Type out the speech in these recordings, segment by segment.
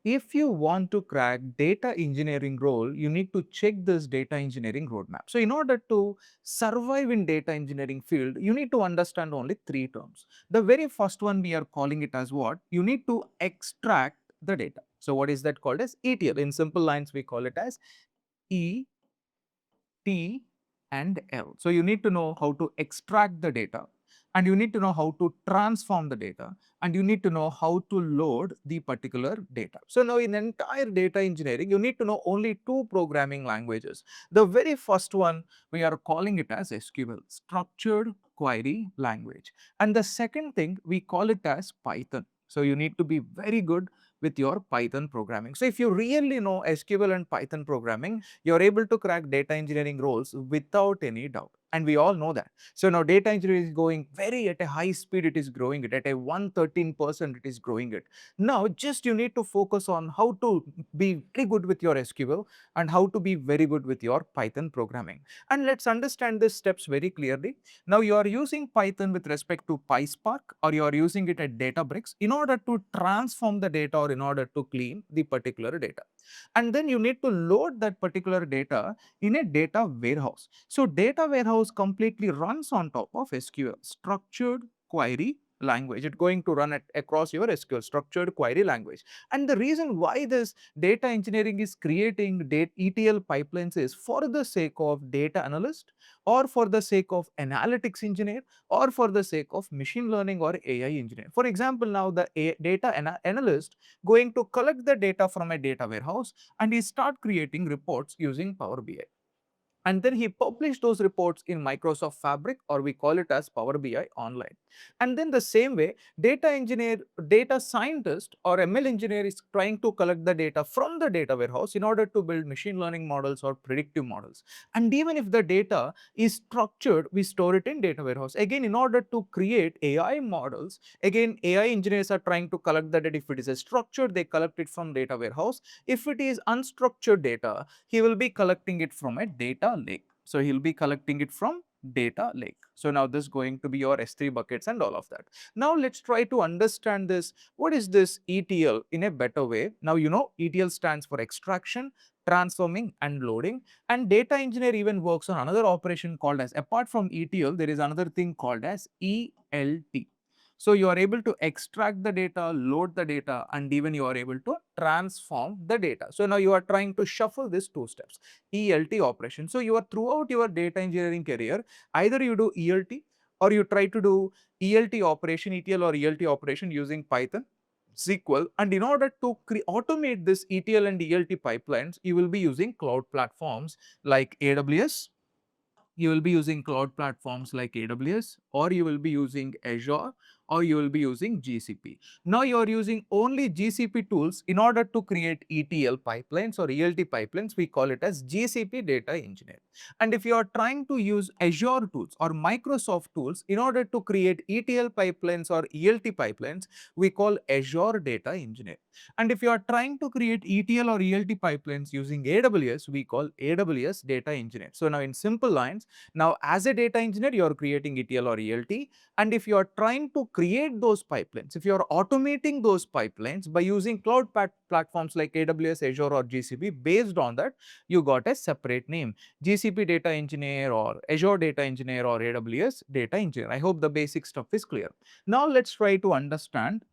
if you want to crack data engineering role, you need to check this data engineering roadmap. So in order to survive in data engineering field, you need to understand only three terms. The very first one, we are calling it as what? You need to extract the data. So what is that called as ETL? In simple lines, we call it as E, T and L. So you need to know how to extract the data, and you need to know how to transform the data, and you need to know how to load the particular data. So now in entire data engineering, you need to know only two programming languages. The very first one, we are calling it as SQL, structured query language. And the second thing, we call it as Python. So you need to be very good with your Python programming. So if you really know SQL and Python programming, you're able to crack data engineering roles without any doubt. And we all know that. So now data engineering is going very at a high speed, it is growing it at a 113% it is growing it. Now just you need to focus on how to be very good with your SQL and how to be very good with your Python programming. And let's understand these steps very clearly. Now you are using Python with respect to PySpark, or you are using it at Databricks in order to transform the data or in order to clean the particular data. And then you need to load that particular data in a data warehouse. So data warehouse completely runs on top of SQL, structured query language. It's going to run across your SQL, structured query language. And the reason why this data engineering is creating ETL pipelines is for the sake of data analyst, or for the sake of analytics engineer, or for the sake of machine learning or AI engineer. For example, now the data analyst going to collect the data from a data warehouse, and he start creating reports using Power BI, and then he published those reports in Microsoft Fabric, or we call it as Power BI Online. And then the same way, data engineer, data scientist or ML engineer is trying to collect the data from the data warehouse in order to build machine learning models or predictive models. And even if the data is structured, we store it in data warehouse. Again, in order to create AI models, again AI engineers are trying to collect the data. If it is a structured, they collect it from data warehouse. If it is unstructured data, he will be collecting it from a data lake. So he'll be collecting it from data lake. So now this is going to be your S3 buckets and all of that. Now let's try to understand this. What is this ETL in a better way? Now you know ETL stands for extraction, transforming and loading, and data engineer even works on another operation called as, apart from ETL, there is another thing called as ELT. So you are able to extract the data, load the data, and even you are able to transform the data. So now you are trying to shuffle these two steps, ELT operation. So you are throughout your data engineering career, either you do ELT or you try to do ELT operation, ETL or ELT operation using Python, SQL, and in order to automate this ETL and ELT pipelines, you will be using cloud platforms like AWS, you will be using cloud platforms like AWS, or you will be using Azure, or you will be using GCP. Now you are using only GCP tools in order to create ETL pipelines or ELT pipelines. We call it as GCP data engineer. And if you are trying to use Azure tools or Microsoft tools in order to create ETL pipelines or ELT pipelines, we call Azure data engineer. And if you are trying to create ETL or ELT pipelines using AWS, we call AWS data engineer. So now in simple lines, now as a data engineer, you are creating ETL or ELT. And if you are trying to create those pipelines, if you are automating those pipelines by using cloud platforms like AWS, Azure or GCP, based on that, you got a separate name, GCP data engineer or Azure data engineer or AWS data engineer. I hope the basic stuff is clear. Now let's try to understand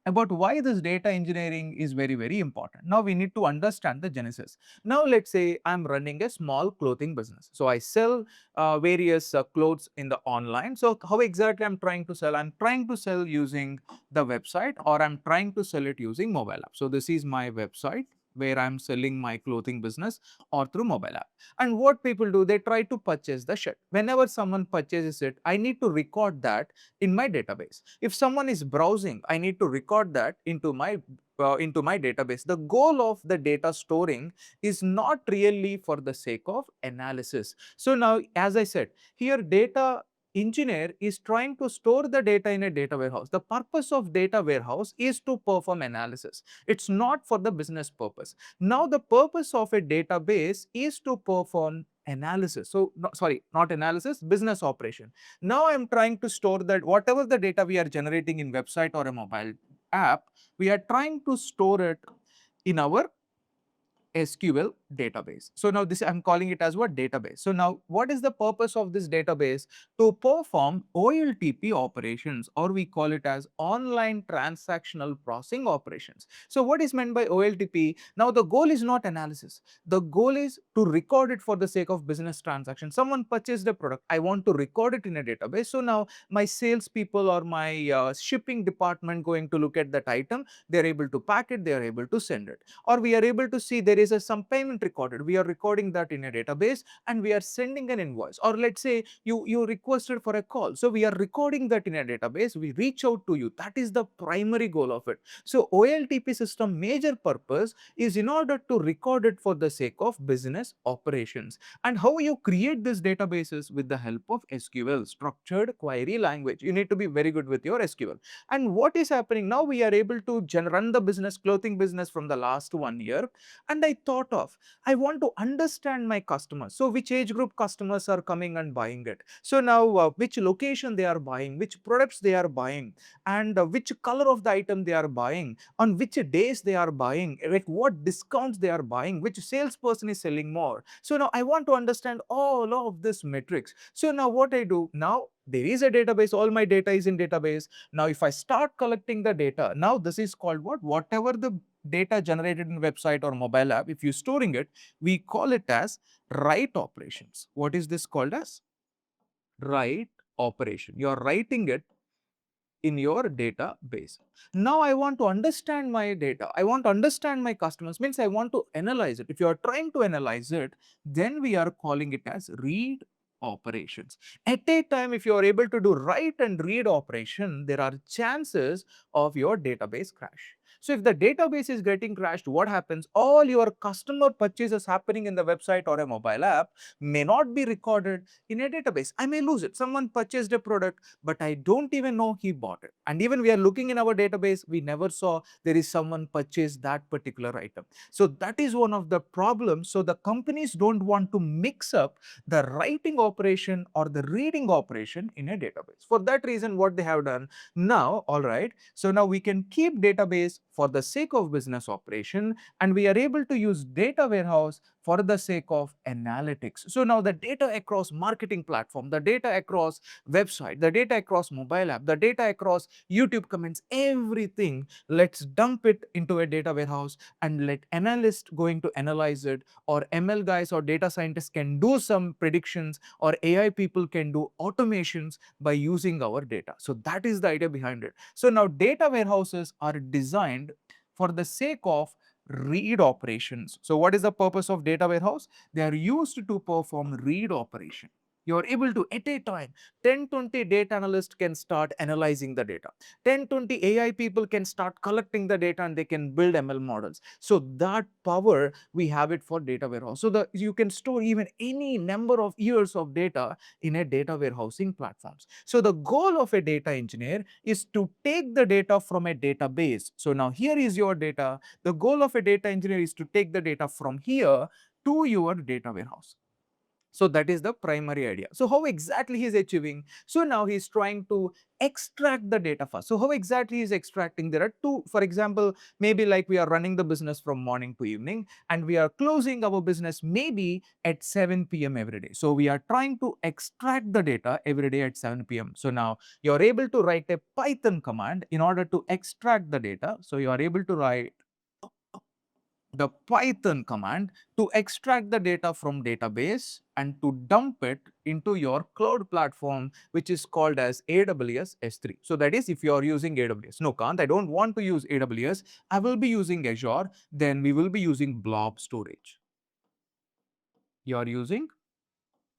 about why this data engineering is very, very important. Now we need to understand the genesis. Now let's say I'm running a small clothing business. So I sell various clothes in the online. So how exactly I'm trying to sell? I'm trying to sell using the website, or I'm trying to sell it using mobile app. So this is my website where I'm selling my clothing business, or through mobile app. And what people do, they try to purchase the shirt. Whenever someone purchases it, I need to record that in my database. If someone is browsing, I need to record that into my database. The goal of the data storing is not really for the sake of analysis. So now, as I said, here data engineer is trying to store the data in a data warehouse. The purpose of data warehouse is to perform analysis. It's not for the business purpose. Now the purpose of a database is to perform analysis. So no, sorry, not analysis, business operation. Now I'm trying to store that whatever the data we are generating in website or a mobile app, we are trying to store it in our SQL database. So now this I'm calling it as what database. So now what is the purpose of this database? To perform OLTP operations, or we call it as online transactional processing operations. So what is meant by OLTP? Now the goal is not analysis. The goal is to record it for the sake of business transaction. Someone purchased a product. I want to record it in a database. So now my salespeople or my shipping department going to look at that item. They're able to pack it. They are able to send it, or we are able to see there is some payment recorded. We are recording that in a database and we are sending an invoice, or let's say you requested for a call, so we are recording that in a database. We reach out to you. That is the primary goal of it. So OLTP system major purpose is in order to record it for the sake of business operations. And how you create these databases? With the help of SQL, structured query language. You need to be very good with your SQL. And what is happening now? We are able to run the business, clothing business, from the last 1 year. And I thought of, I want to understand my customers. So which age group customers are coming and buying it? So now which location they are buying, which products they are buying, and which color of the item they are buying, on which days they are buying, at what discounts they are buying, which salesperson is selling more. So now I want to understand all of this metrics. So now what I do now, there is a database, all my data is in database. Now if I start collecting the data, now this is called what? Whatever the data generated in website or mobile app, if you're storing it, we call it as write operations. What is this called as? Write operation. You're writing it in your database. Now I want to understand my data. I want to understand my customers, means I want to analyze it. If you are trying to analyze it, then we are calling it as read operations. At a time, if you are able to do write and read operation, there are chances of your database crash. So if the database is getting crashed, what happens? All your customer purchases happening in the website or a mobile app may not be recorded in a database. I may lose it. Someone purchased a product, but I don't even know he bought it. And even we are looking in our database, we never saw there is someone purchased that particular item. So that is one of the problems. So the companies don't want to mix up the writing operation or the reading operation in a database. For that reason, what they have done now, all right, so now we can keep database for the sake of business operation, and we are able to use data warehouse for the sake of analytics. So now the data across marketing platform, the data across website, the data across mobile app, the data across YouTube comments, everything, let's dump it into a data warehouse and let analysts going to analyze it, or ML guys or data scientists can do some predictions, or AI people can do automations by using our data. So that is the idea behind it. So now data warehouses are designed for the sake of read operations. So what is the purpose of data warehouse? They are used to perform read operation. You are able to, at a time, 10-20 data analysts can start analyzing the data. 10-20 AI people can start collecting the data and they can build ML models. So that power, we have it for data warehouse. So that you can store even any number of years of data in a data warehousing platforms. So the goal of a data engineer is to take the data from a database. So now here is your data. The goal of a data engineer is to take the data from here to your data warehouse. So that is the primary idea. So how exactly he is achieving? So now he is trying to extract the data first. So how exactly he is extracting? There are two, for example, maybe like we are running the business from morning to evening and we are closing our business maybe at 7 p.m. every day. So we are trying to extract the data every day at 7 p.m. So now you are able to write a Python command in order to extract the data. So you are able to write the Python command to extract the data from database and to dump it into your cloud platform, which is called as AWS S3. So that is if you are using AWS. No, Kant, I don't want to use AWS. I will be using Azure. Then we will be using blob storage. You are using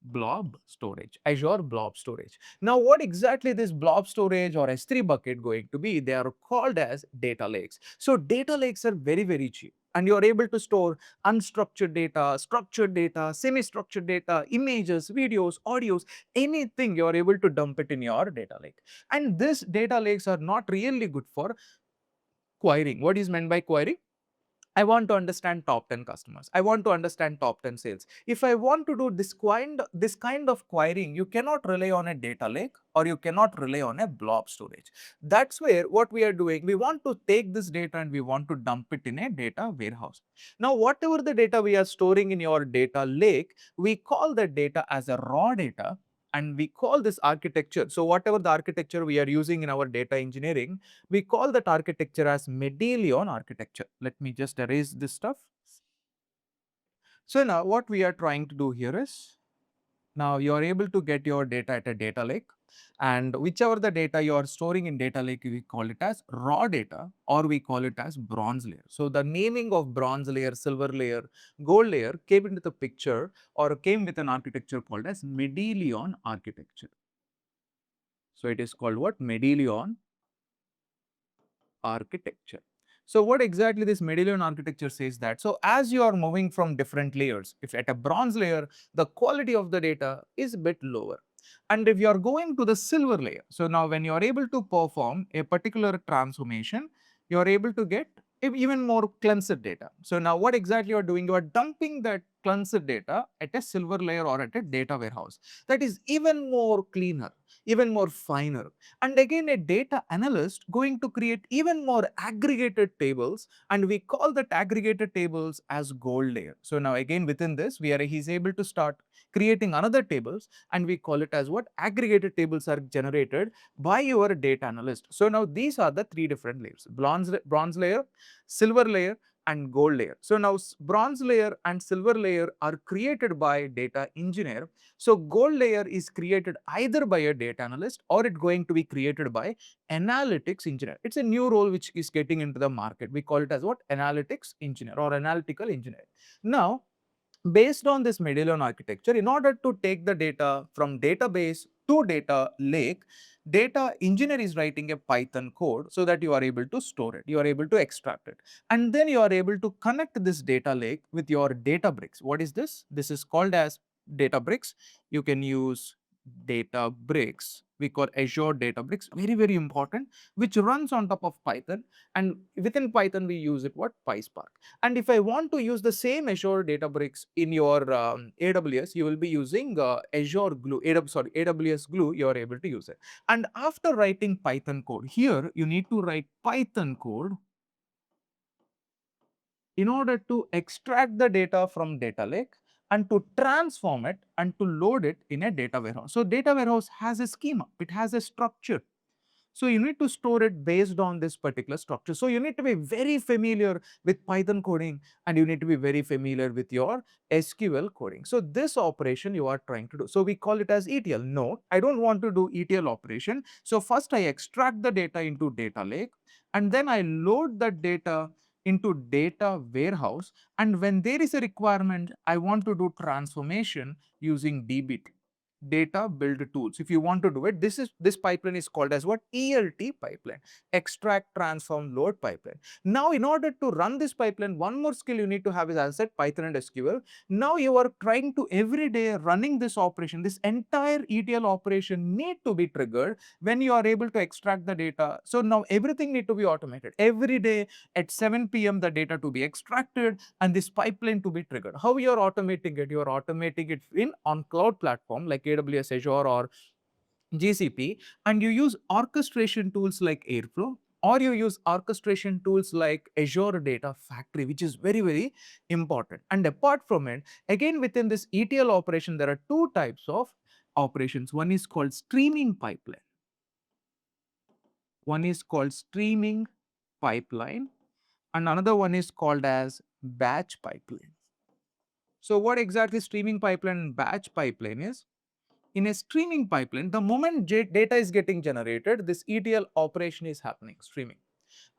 blob storage, Azure blob storage. Now, what exactly this blob storage or S3 bucket going to be? They are called as data lakes. So data lakes are very, very cheap. And you are able to store unstructured data, structured data, semi-structured data, images, videos, audios, anything you are able to dump it in your data lake. And these data lakes are not really good for querying. What is meant by querying? I want to understand top 10 customers. I want to understand top 10 sales. If I want to do this kind of querying, you cannot rely on a data lake or you cannot rely on a blob storage. That's where what we are doing, we want to take this data and we want to dump it in a data warehouse. Now, whatever the data we are storing in your data lake, we call the data as a raw data and we call this architecture. So, whatever the architecture we are using in our data engineering, we call that architecture as Medallion architecture. Let me just erase this stuff. So now what we are trying to do here is, now you are able to get your data at a data lake, and whichever the data you are storing in data lake, we call it as raw data or we call it as bronze layer. So the naming of bronze layer, silver layer, gold layer came into the picture or came with an architecture called as Medallion architecture. So it is called what? Medallion architecture. So what exactly this Medallion architecture says that, so as you are moving from different layers, if at a bronze layer, the quality of the data is a bit lower. And if you are going to the silver layer, so now when you are able to perform a particular transformation, you are able to get even more cleansed data. So now what exactly you are doing, you are dumping that cleansed data at a silver layer or at a data warehouse. That is even more cleaner, even more finer. And again, a data analyst going to create even more aggregated tables, and we call that aggregated tables as gold layer. So now again within this, he's able to start creating another tables, and we call it as what? Aggregated tables are generated by your data analyst. So now these are the three different layers: bronze layer, silver layer, and gold layer. So now bronze layer and silver layer are created by data engineer. So gold layer is created either by a data analyst or it's going to be created by analytics engineer. It's a new role which is getting into the market. We call it as what? Analytics engineer or analytical engineer. Now, based on this Medallion architecture, in order to take the data from database to data lake, data engineer is writing a Python code so that you are able to store it, you are able to extract it. And then you are able to connect this data lake with your Databricks. What is this? This is called as Databricks. You can use Databricks. We call Azure Databricks, very, very important, which runs on top of Python. And within Python, we use it what? PySpark. And if I want to use the same Azure Databricks in your AWS, you will be using Azure Glue, AWS Glue, you are able to use it. And after writing Python code, here you need to write Python code in order to extract the data from data lake and to transform it and to load it in a data warehouse. So data warehouse has a schema, it has a structure. So you need to store it based on this particular structure. So you need to be very familiar with Python coding and you need to be very familiar with your SQL coding. So this operation you are trying to do. So we call it as ETL. No, I don't want to do ETL operation. So first I extract the data into data lake and then I load that data into data warehouse, and when there is a requirement, I want to do transformation using dbt, data build tools. If you want to do it, this pipeline is called as what? ELT pipeline, extract, transform, load pipeline. Now in order to run this pipeline, one more skill you need to have is, as I said, Python and SQL. Now you are trying to every day running this operation, this entire ETL operation need to be triggered when you are able to extract the data. So now everything need to be automated. Every day at 7 p.m. the data to be extracted and this pipeline to be triggered. How you are automating it? You are automating it in on cloud platform like AWS, Azure or GCP, and you use orchestration tools like Airflow, or you use orchestration tools like Azure Data Factory, which is very, very important. And apart from it, again within this ETL operation, there are two types of operations. One is called streaming pipeline. One is called streaming pipeline and another one is called as batch pipeline. So what exactly streaming pipeline and batch pipeline is? In a streaming pipeline, the moment data is getting generated, this ETL operation is happening, streaming.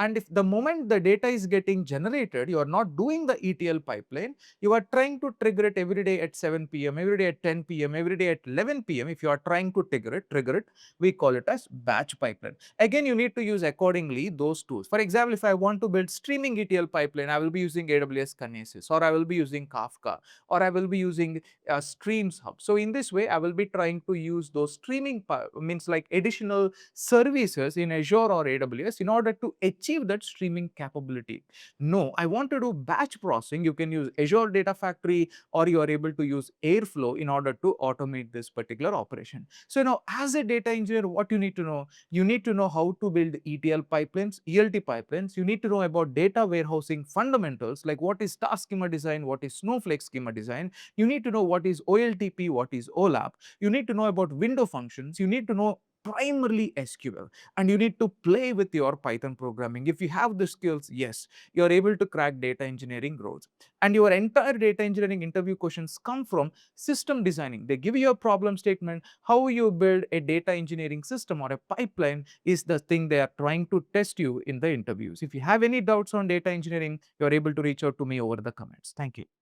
And if the moment the data is getting generated, you are not doing the ETL pipeline, you are trying to trigger it every day at 7 p.m., every day at 10 p.m., every day at 11 p.m. If you are trying to trigger it, we call it as batch pipeline. Again, you need to use accordingly those tools. For example, if I want to build streaming ETL pipeline, I will be using AWS Kinesis, or I will be using Kafka, or I will be using Streams Hub. So in this way, I will be trying to use those streaming means like additional services in Azure or AWS in order to achieve that streaming capability. No, I want to do batch processing. You can use Azure Data Factory, or you are able to use Airflow in order to automate this particular operation. So, as a data engineer, what you need to know? You need to know how to build ETL pipelines, ELT pipelines. You need to know about data warehousing fundamentals, like what is star schema design, what is Snowflake schema design. You need to know what is OLTP, what is OLAP. You need to know about window functions. You need to know primarily SQL, and you need to play with your Python programming. If you have the skills, yes, you are able to crack data engineering roles. And your entire data engineering interview questions come from system designing. They give you a problem statement. How you build a data engineering system or a pipeline is the thing they are trying to test you in the interviews. If you have any doubts on data engineering, you are able to reach out to me over the comments. Thank you.